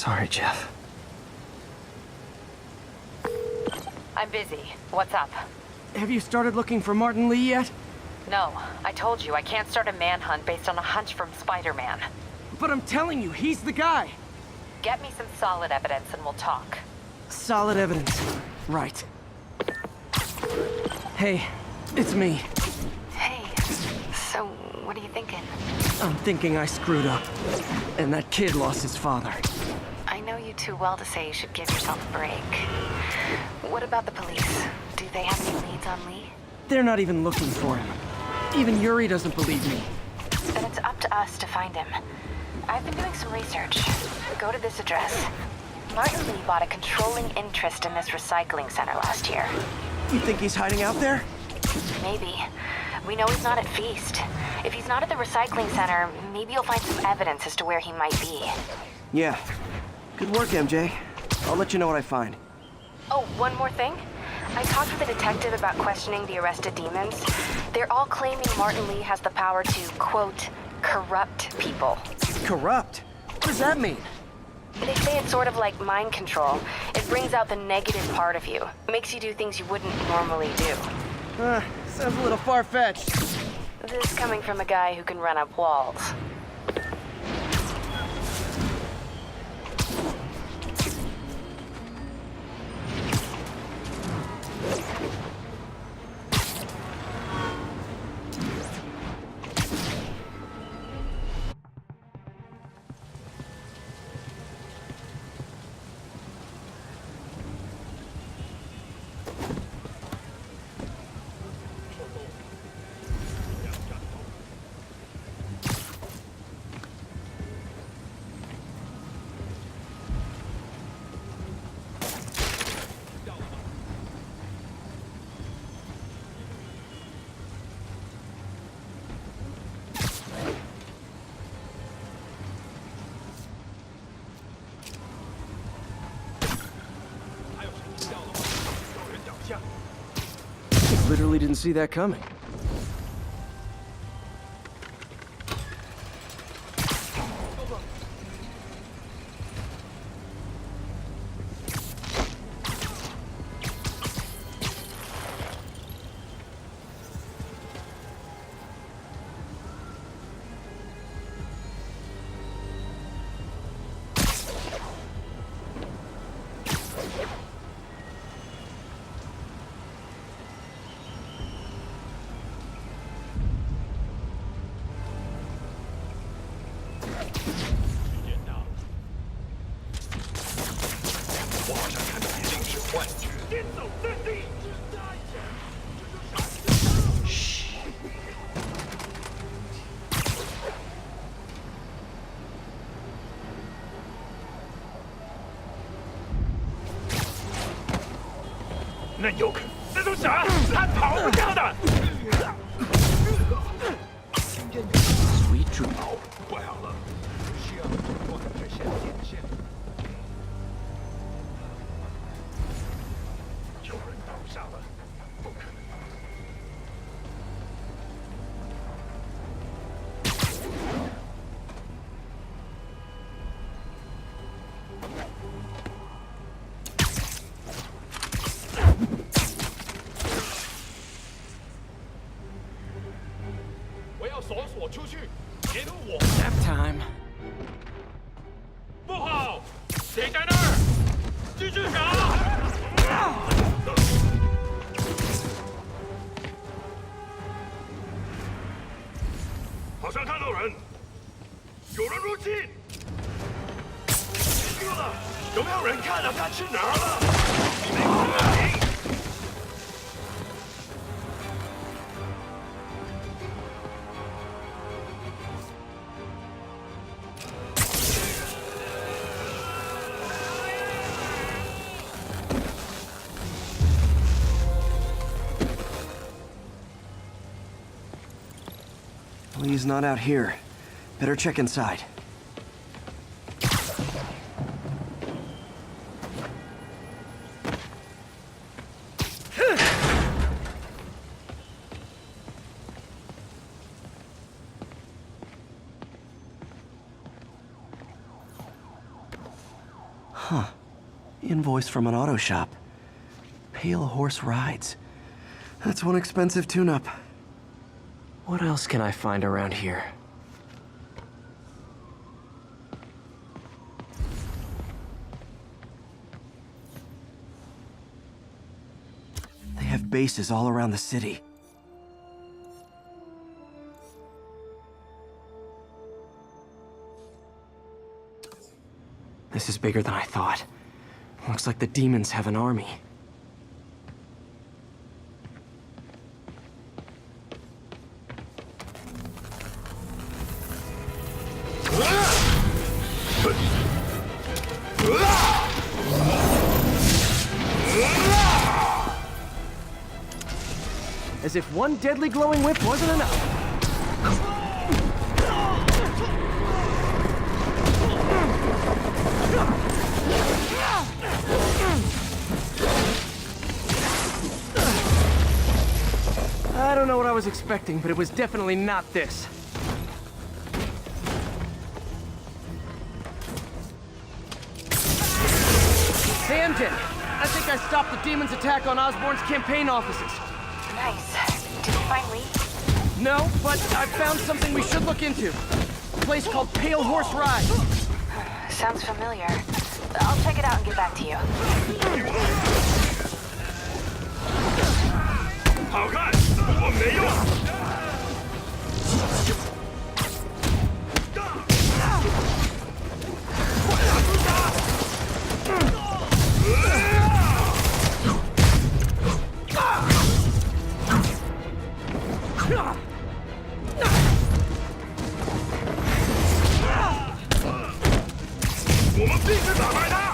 Sorry, Jeff. I'm busy. What's up? Have you started looking for Martin Lee yet? No, I told you I can't start a manhunt based on a hunch from Spider-Man. But I'm telling you, he's the guy. Get me some solid evidence and we'll talk. Solid evidence. Right. Hey, it's me. Hey, so what are you thinking? I'm thinking I screwed up. And that kid lost his father. I know you too well to say you should give yourself a break. What about the police? Do they have any leads on Lee? They're not even looking for him. Even Yuri doesn't believe me. Then it's up to us to find him. I've been doing some research. Go to this address. Martin Lee bought a controlling interest in this recycling center last year. You think he's hiding out there? Maybe. We know he's not at Feast. If he's not at the recycling center, maybe you'll find some evidence as to where he might be. Yeah. Good work, MJ. I'll let you know what I find. Oh, one more thing. I talked with a detective about questioning the arrested demons. They're all claiming Martin Lee has the power to, quote, corrupt people. Corrupt? What does that mean? They say it's sort of like mind control. It brings out the negative part of you. Makes you do things you wouldn't normally do. Sounds a little far-fetched. This coming from a guy who can run up walls. Literally didn't see that coming. Sweet dream. 怪好了，需要我这些电线。有人倒下了，不可能。我要锁锁出去，连我。Nap time. 不好，谁在那儿？继续找。好像看到人，有人入侵。丢了，有没有人看到他去哪儿了？没空。 Lee's not out here. Better check inside. invoice from an auto shop. Pale Horse Rides. That's one expensive tune-up. What else can I find around here? They have bases all around the city. This is bigger than I thought. Looks like the demons have an army. As if one deadly glowing whip wasn't enough. I don't know what I was expecting, but it was definitely not this. Hey, MJ, I think I stopped the demon's attack on Osborn's campaign offices. Nice. Did you find Lee? No, but I found something we should look into. A place called Pale Horse Ride. Sounds familiar. I'll check it out and get back to you. 好看，不过没用。我们必须打败他！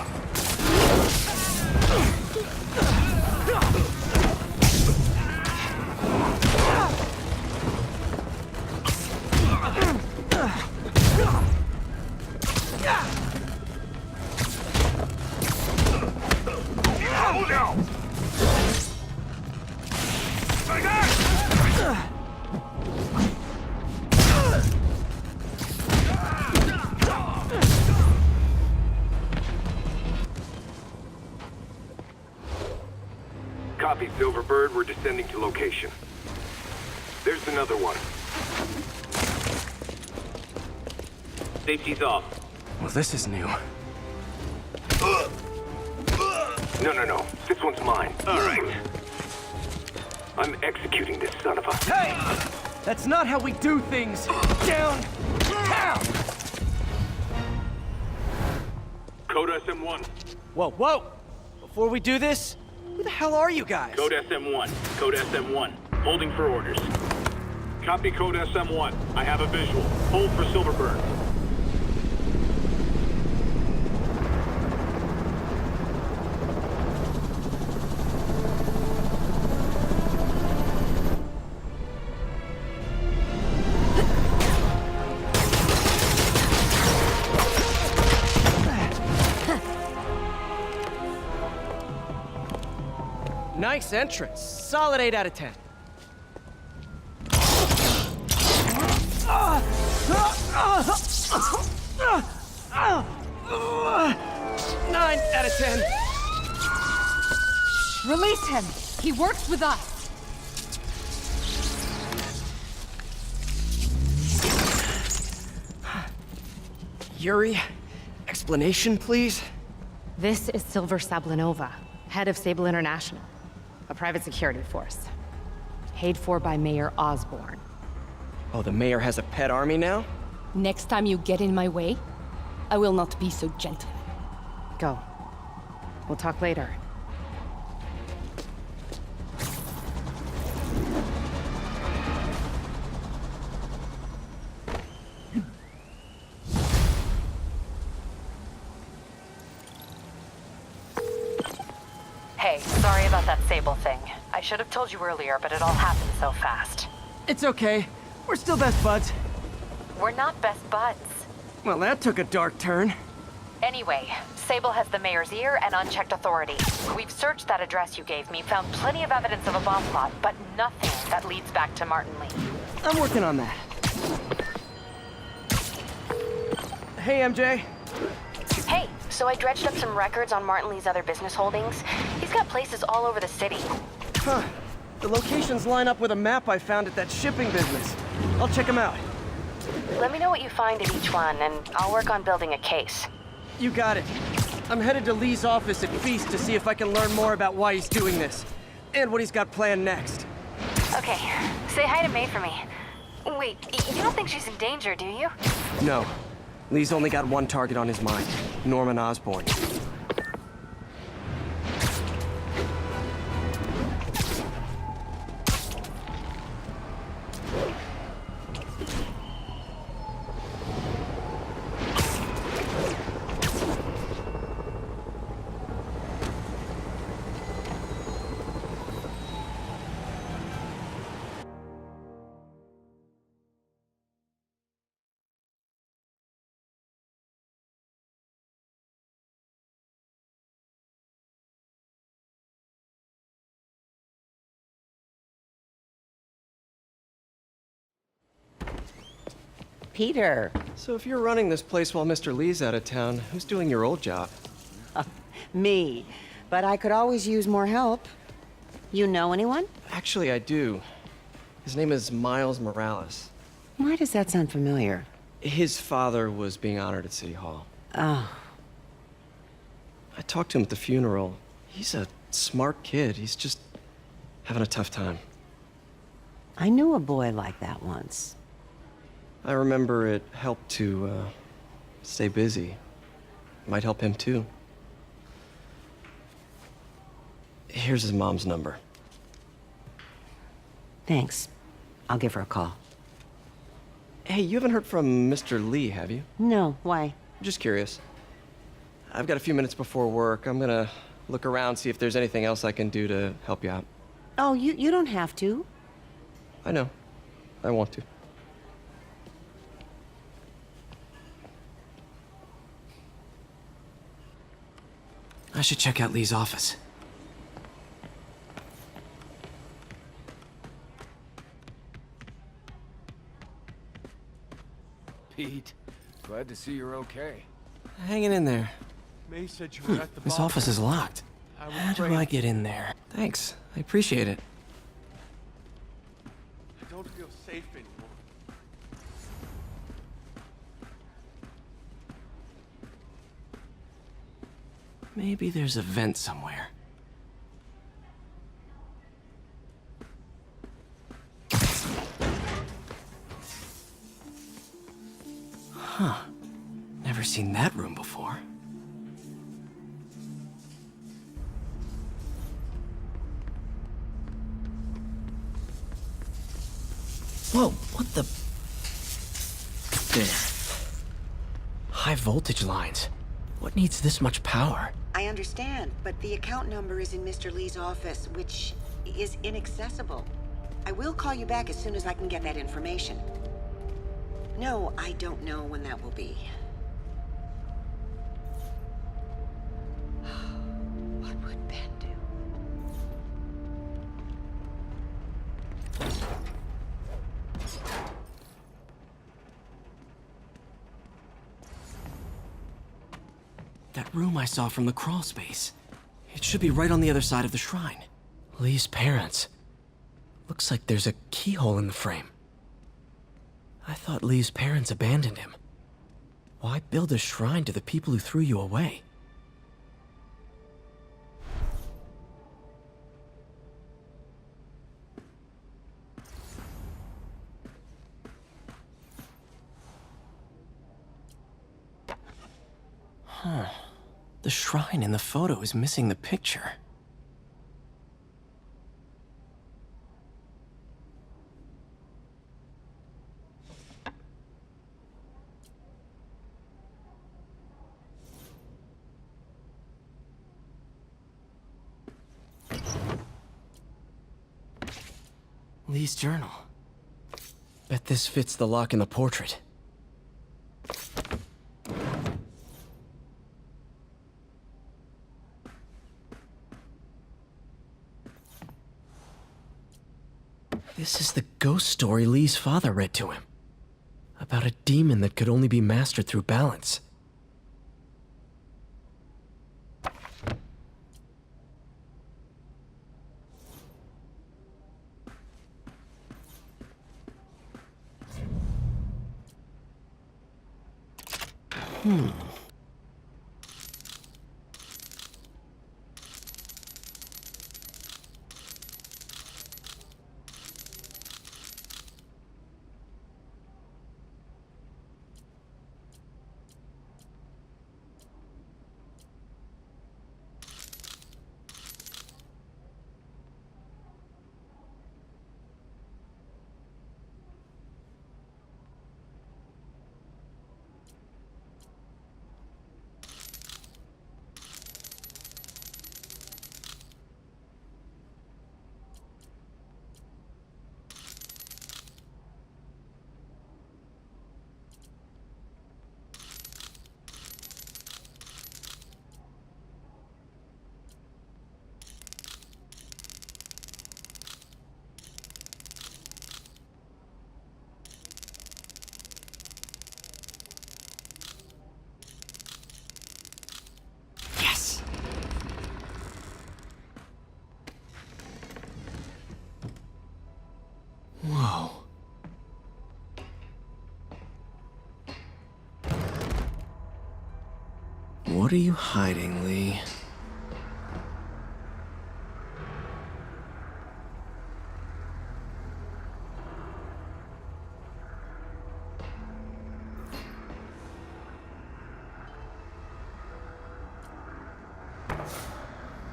Copy, Silverbird. We're descending to location. There's another one. Safety's off. Well, this is new. No. This one's mine. All right. I'm executing this son of a... Hey! That's not how we do things! Down! Down! Code SM1. Whoa! Before we do this, who the hell are you guys? Code SM1. Code SM1. Holding for orders. Copy Code SM1. I have a visual. Hold for Silverbird. Nice entrance. Solid 8 out of 10. 9 out of 10. Release him! He works with us! Yuri, explanation, please? This is Silver Sablinova, head of Sable International, a private security force. Paid for by Mayor Osborn. Oh, the mayor has a pet army now? Next time you get in my way, I will not be so gentle. Go. We'll talk later. Hey, sorry about that Sable thing. I should have told you earlier, but it all happened so fast. It's okay. We're still best buds. We're not best buds. Well, that took a dark turn. Anyway, Sable has the mayor's ear and unchecked authority. We've searched that address you gave me, found plenty of evidence of a bomb plot, but nothing that leads back to Martin Lee. I'm working on that. Hey, MJ. Hey, So I dredged up some records on Martin Lee's other business holdings. He's got places all over the city. Huh. The locations line up with a map I found at that shipping business. I'll check them out. Let me know what you find at each one, and I'll work on building a case. You got it. I'm headed to Lee's office at Feast to see if I can learn more about why he's doing this. And what he's got planned next. Okay, say hi to May for me. Wait, you don't think she's in danger, do you? No. Lee's only got one target on his mind. Norman Osborn. Peter. So if you're running this place while Mr. Lee's out of town, who's doing your old job? Me. But I could always use more help. You know anyone? Actually, I do. His name is Miles Morales. Why does that sound familiar? His father was being honored at City Hall. Oh. I talked to him at the funeral. He's a smart kid. He's just having a tough time. I knew a boy like that once. I remember it helped to, stay busy. Might help him, too. Here's his mom's number. Thanks. I'll give her a call. Hey, you haven't heard from Mr. Lee, have you? No, why? Just curious. I've got a few minutes before work. I'm gonna look around, see if there's anything else I can do to help you out. Oh, you don't have to. I know. I want to. I should check out Lee's office. Pete, glad to see you're okay. Hanging in there. May said you were at the This bottom. office is locked. How do I get in there? Thanks. I appreciate it. I don't feel safe anymore. Maybe there's a vent somewhere. Huh. Never seen that room before. Whoa, what the... There. High voltage lines. What needs this much power? I understand, but the account number is in Mr. Lee's office, which is inaccessible. I will call you back as soon as I can get that information. No, I don't know when that will be. What would Ben do? That room I saw from the crawl space. It should be right on the other side of the shrine. Lee's parents. Looks like there's a keyhole in the frame. I thought Lee's parents abandoned him. Why build a shrine to the people who threw you away? Huh. The shrine in the photo is missing the picture. Lee's journal. Bet this fits the lock in the portrait. This is the ghost story Lee's father read to him. About a demon that could only be mastered through balance. Yes! Whoa. What are you hiding, Lee?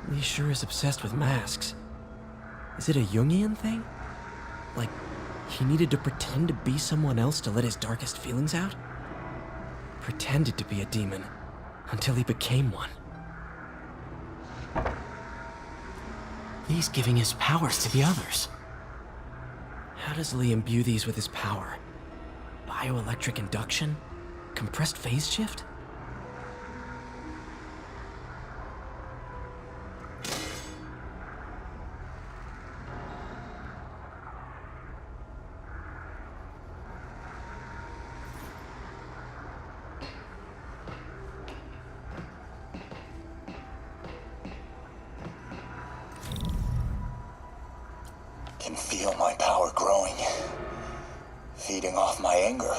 Lee sure is obsessed with masks. Is it a Jungian thing? Like, he needed to pretend to be someone else to let his darkest feelings out? Pretended to be a demon, until he became one. Lee's giving his powers to the others. How does Lee imbue these with his power? Bioelectric induction? Compressed phase shift? Can feel my power growing, feeding off my anger.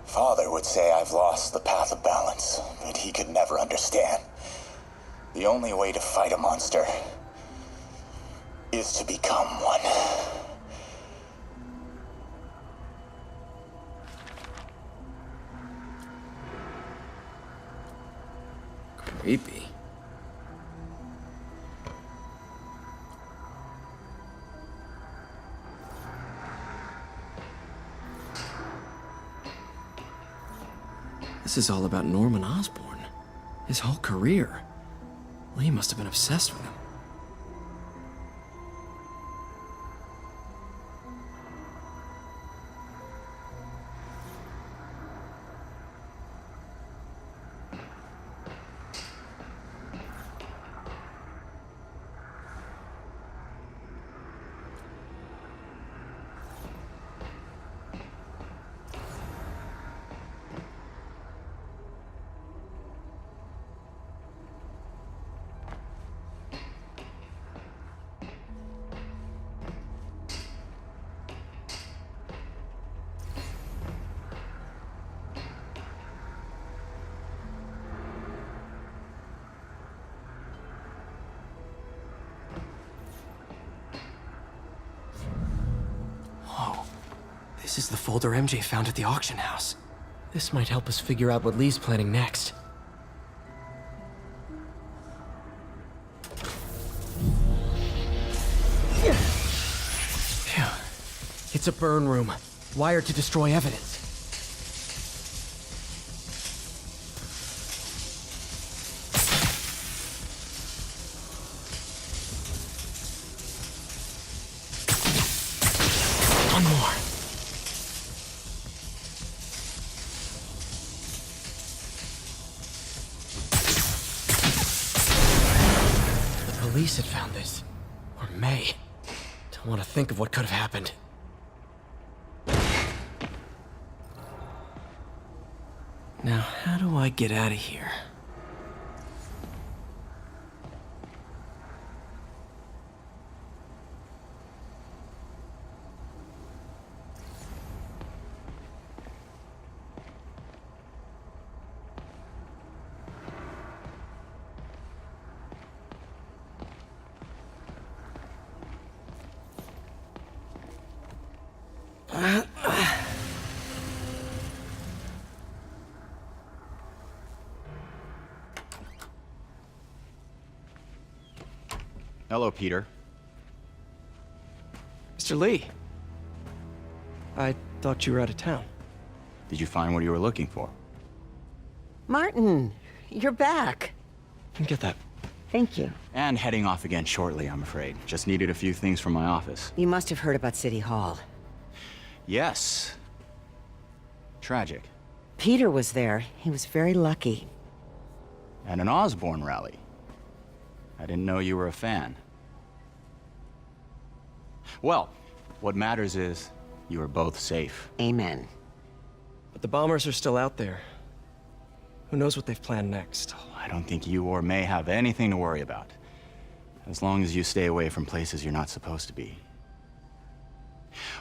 Father would say I've lost the path of balance, but he could never understand. The only way to fight a monster is to become one. Creepy. This is all about Norman Osborn. His whole career. Lee must have been obsessed with him. This is the folder MJ found at the auction house. This might help us figure out what Lee's planning next. Phew. It's a burn room, wired to destroy evidence. One more. The police had found this. Or may. Don't want to think of what could have happened. Now, how do I get out of here? Hello, Peter. Mr. Lee. I thought you were out of town. Did you find what you were looking for? Martin, you're back. Get that. Thank you. And heading off again shortly, I'm afraid. Just needed a few things from my office. You must have heard about City Hall. Yes. Tragic. Peter was there. He was very lucky. At an Osborn rally. I didn't know you were a fan. Well, what matters is you are both safe. Amen. But the bombers are still out there. Who knows what they've planned next? I don't think you or May have anything to worry about. As long as you stay away from places you're not supposed to be.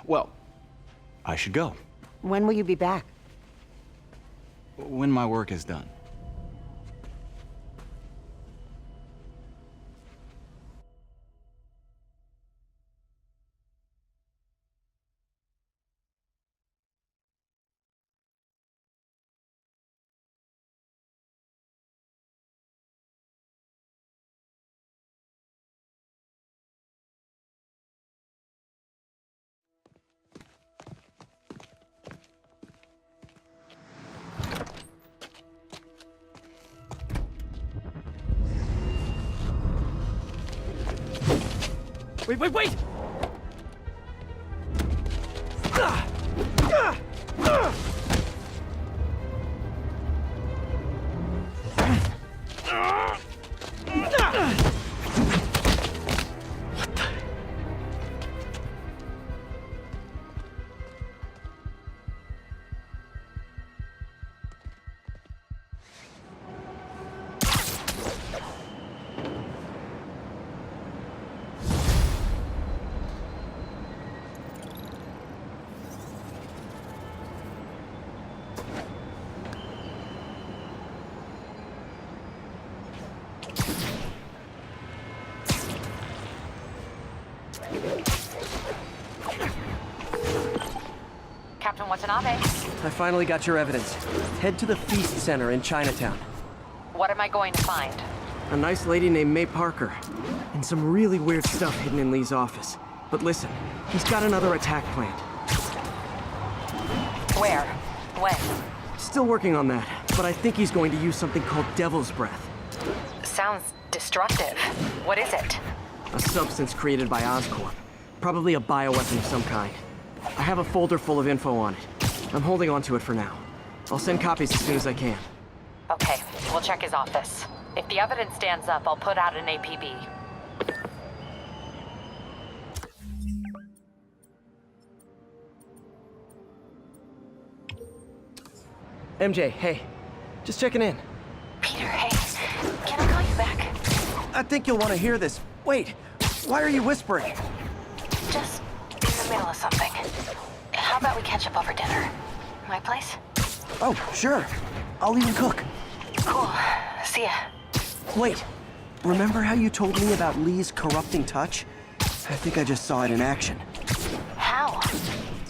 Well, I should go. When will you be back? When my work is done. Wait! Captain Watanabe, I finally got your evidence. Head to the Feast Center in Chinatown. what am I going to find? A nice lady named May Parker. And some really weird stuff hidden in Lee's office. But listen, he's got another attack planned. Where? When? Still working on that, but I think he's going to use something called Devil's Breath. Sounds destructive. What is it? A substance created by Oscorp. Probably a bioweapon of some kind. I have a folder full of info on it. I'm holding on to it for now. I'll send copies as soon as I can. Okay, we'll check his office. If the evidence stands up, I'll put out an APB. MJ, hey. Just checking in. Peter, hey, can I call you back? I think you'll want to hear this. Wait, why are you whispering? Just in the middle of something. How about we catch up over dinner? My place? Oh, sure. I'll even cook. Cool. See ya. Wait, remember how you told me about Lee's corrupting touch? I think I just saw it in action. How?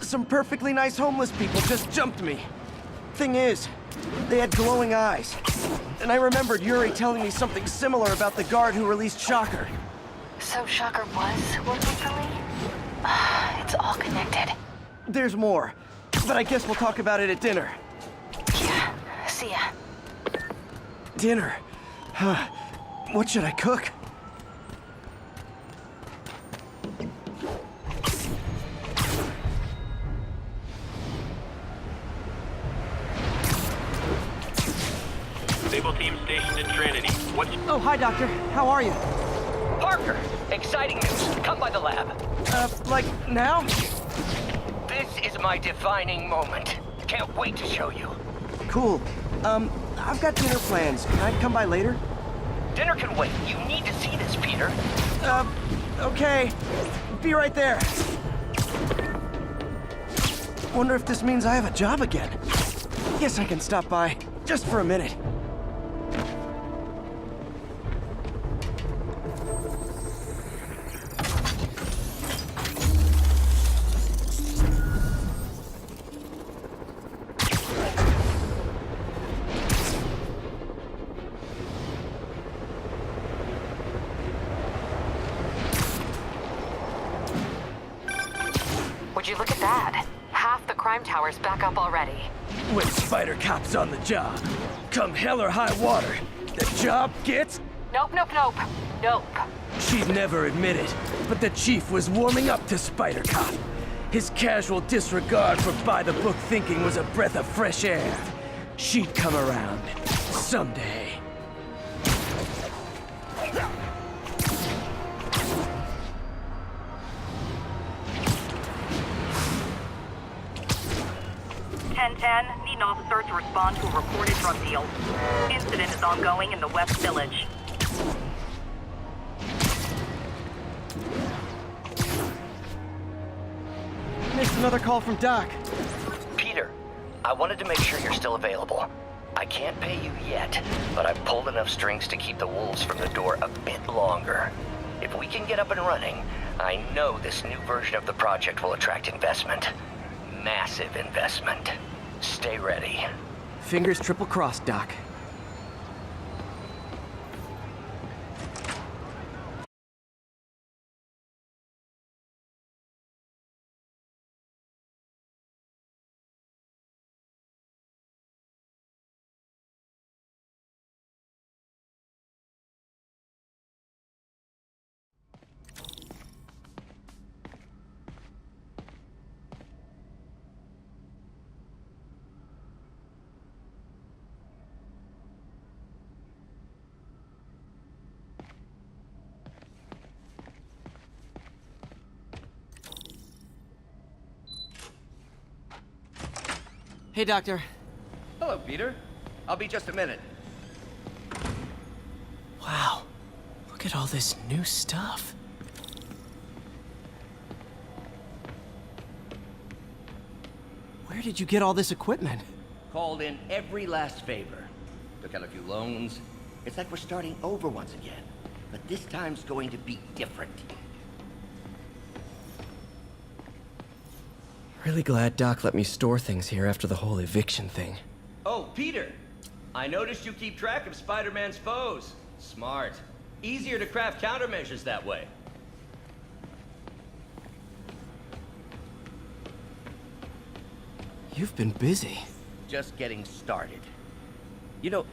Some perfectly nice homeless people just jumped me. Thing is, they had glowing eyes. And I remembered Yuri telling me something similar about the guard who released Shocker. So Shocker was working for Lee? It's all connected. There's more, but I guess we'll talk about it at dinner. Yeah, see ya. Dinner? What should I cook? Sable team stationed in Trinity. What's... Oh, hi, Doctor. How are you? Parker, exciting news. Come by the lab. Like now? This is my defining moment. Can't wait to show you. Cool. I've got dinner plans. Can I come by later? Dinner can wait. You need to see this, Peter. Okay. Be right there. Wonder if this means I have a job again. Guess I can stop by, just for a minute. Would you look at that? Half the crime tower's back up already. When Spider Cop's on the job, come hell or high water, the job gets... Nope. She'd never admit it, but the chief was warming up to Spider Cop. His casual disregard for by-the-book thinking was a breath of fresh air. She'd come around. Someday. Need an officer to respond to a reported drug deal. Incident is ongoing in the West Village. Missed another call from Doc. Peter, I wanted to make sure you're still available. I can't pay you yet, but I've pulled enough strings to keep the wolves from the door a bit longer. If we can get up and running, I know this new version of the project will attract investment. Massive investment. Stay ready. Fingers triple crossed, Doc. Hey, Doctor. Hello, Peter. I'll be just a minute. Wow. Look at all this new stuff. Where did you get all this equipment? Called in every last favor. Took out a few loans. It's like we're starting over once again. But this time's going to be different. Really glad Doc let me store things here after the whole eviction thing. Oh, Peter! I noticed you keep track of Spider-Man's foes. Smart. Easier to craft countermeasures that way. You've been busy. Just getting started. You know,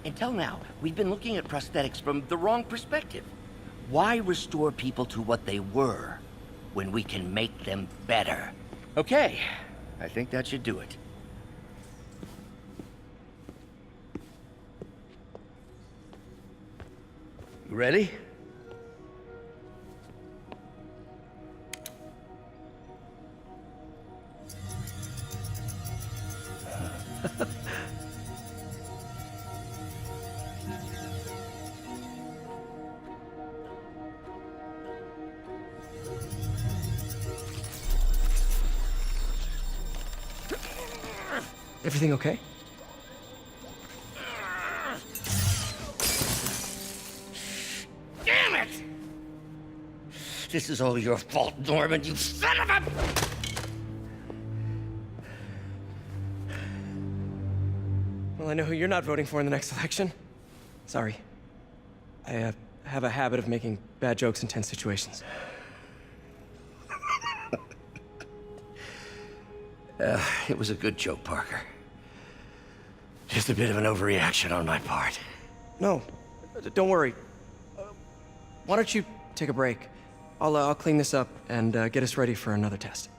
until now, we've been looking at prosthetics from the wrong perspective. Why restore people to what they were when we can make them better? Okay, I think that should do it. You ready? Everything okay? Damn it! This is all your fault, Norman, you son of a... Well, I know who you're not voting for in the next election. Sorry. I have a habit of making bad jokes in tense situations. It was a good joke, Parker. Just a bit of an overreaction on my part. No, don't worry. Why don't you take a break? I'll clean this up and get us ready for another test.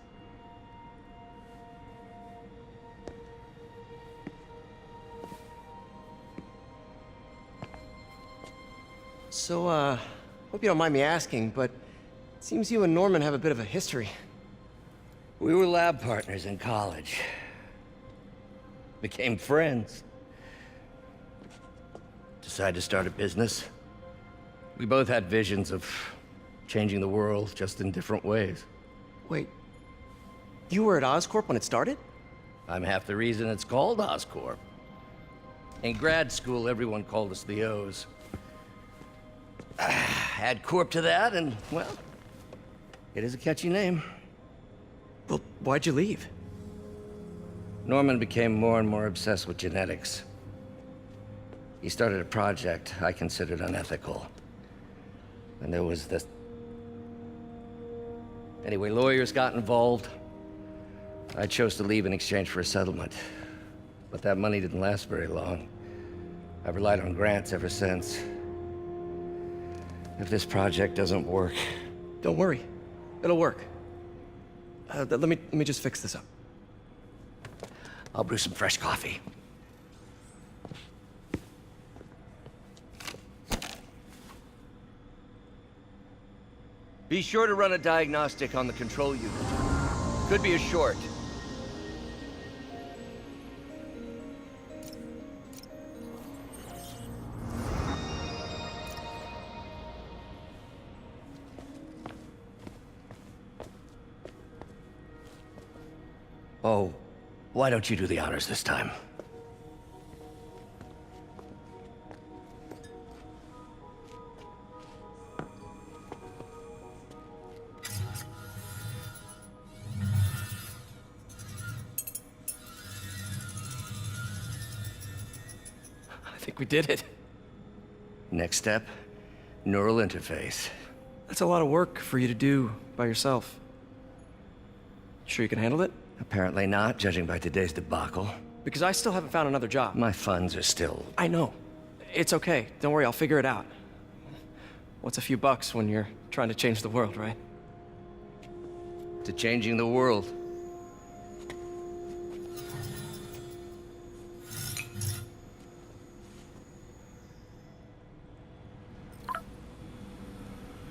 So, hope you don't mind me asking, but it seems you and Norman have a bit of a history. We were lab partners in college. Became friends. Decided to start a business. We both had visions of changing the world, just in different ways. Wait, you were at Oscorp when it started? I'm half the reason it's called Oscorp. In grad school, everyone called us the O's. Add Corp to that, and, well, it is a catchy name. Well, why'd you leave? Norman became more and more obsessed with genetics. He started a project I considered unethical. And there was this... Anyway, lawyers got involved. I chose to leave in exchange for a settlement. But that money didn't last very long. I've relied on grants ever since. If this project doesn't work... Don't worry. It'll work. Let me just fix this up. I'll brew some fresh coffee. Be sure to run a diagnostic on the control unit. Could be a short. Oh, why don't you do the honors this time? I think we did it. Next step, neural interface. That's a lot of work for you to do by yourself. Sure you can handle it? Apparently not, judging by today's debacle. Because I still haven't found another job. My funds are still... I know. It's okay. Don't worry, I'll figure it out. What's a few bucks when you're trying to change the world, right? To changing the world.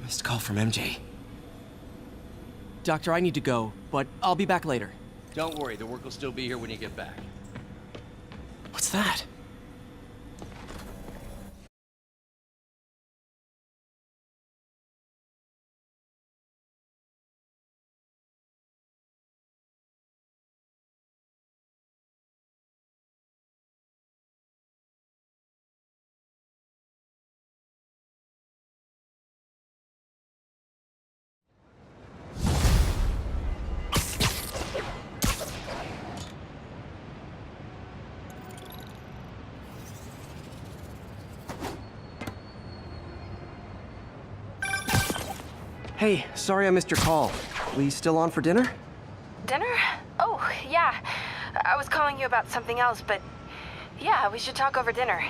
Missed call from MJ. Doctor, I need to go, but I'll be back later. Don't worry, the work will still be here when you get back. What's that? Hey, sorry I missed your call. We still on for dinner? Dinner? Oh, yeah. I was calling you about something else, but yeah, we should talk over dinner.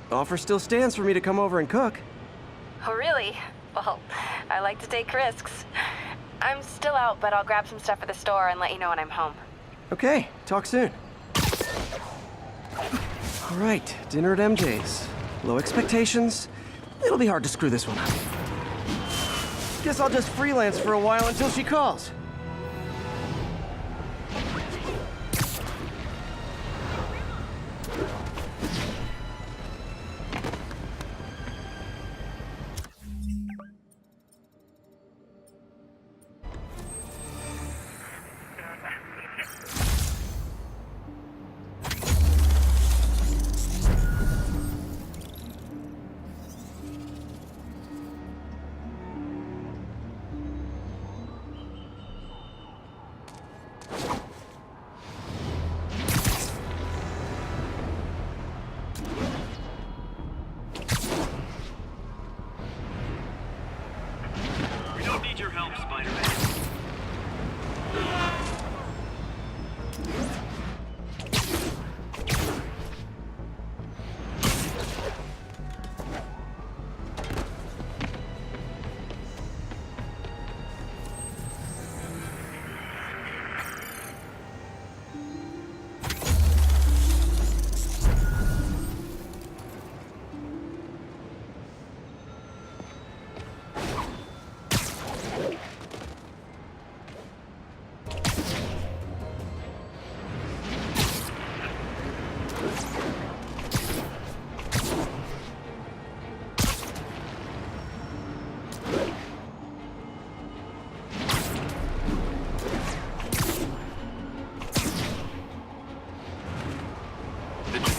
Offer still stands for me to come over and cook. Oh, really? Well, I like to take risks. I'm still out, but I'll grab some stuff at the store and let you know when I'm home. Okay, talk soon. All right, dinner at MJ's. Low expectations. It'll be hard to screw this one up. Guess I'll just freelance for a while until she calls.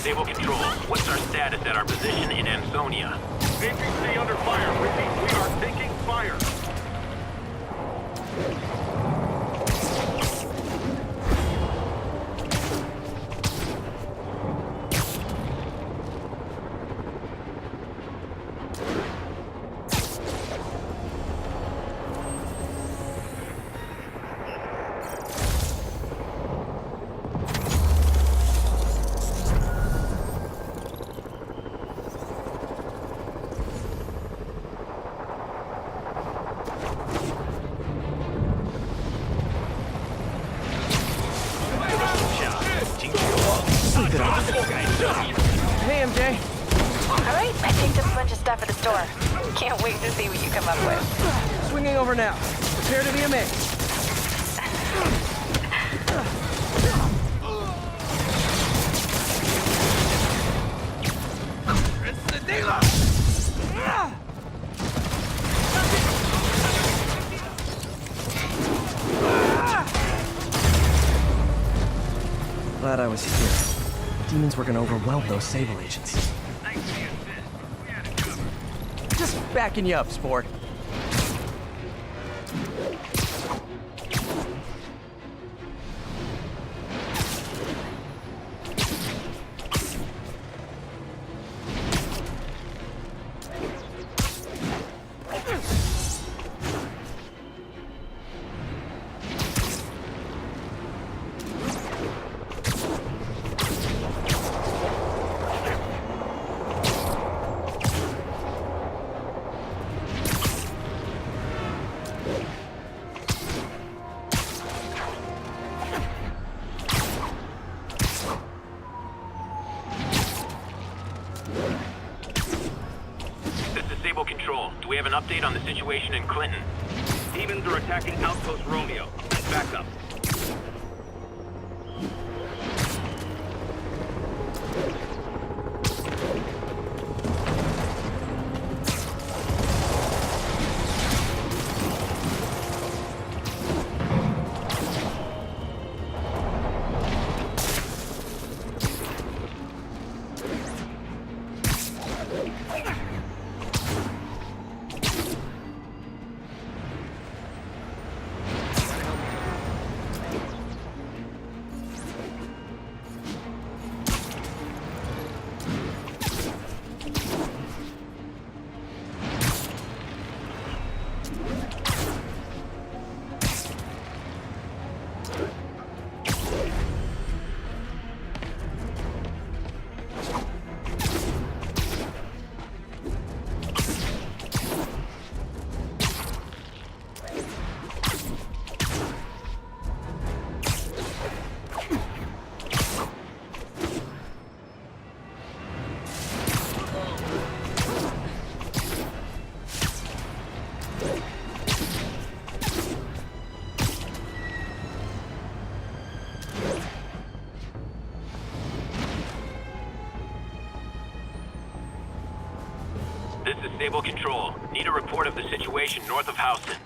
Disable control. What's our status at our position in Ansonia? APC under fire. Repeat, we are taking fire. Hey, MJ. Alright, I picked up a bunch of stuff at the store. Can't wait to see what you come up with. Swinging over now. Prepare to be amazed. Glad I was here. Demons were gonna overwhelm those Sable agents. Just backing you up, sport. Control. Do we have an update on the situation in Clinton? Demons are attacking Outpost Romeo. Send backup. This is Stable Control. Need a report of the situation north of Houston.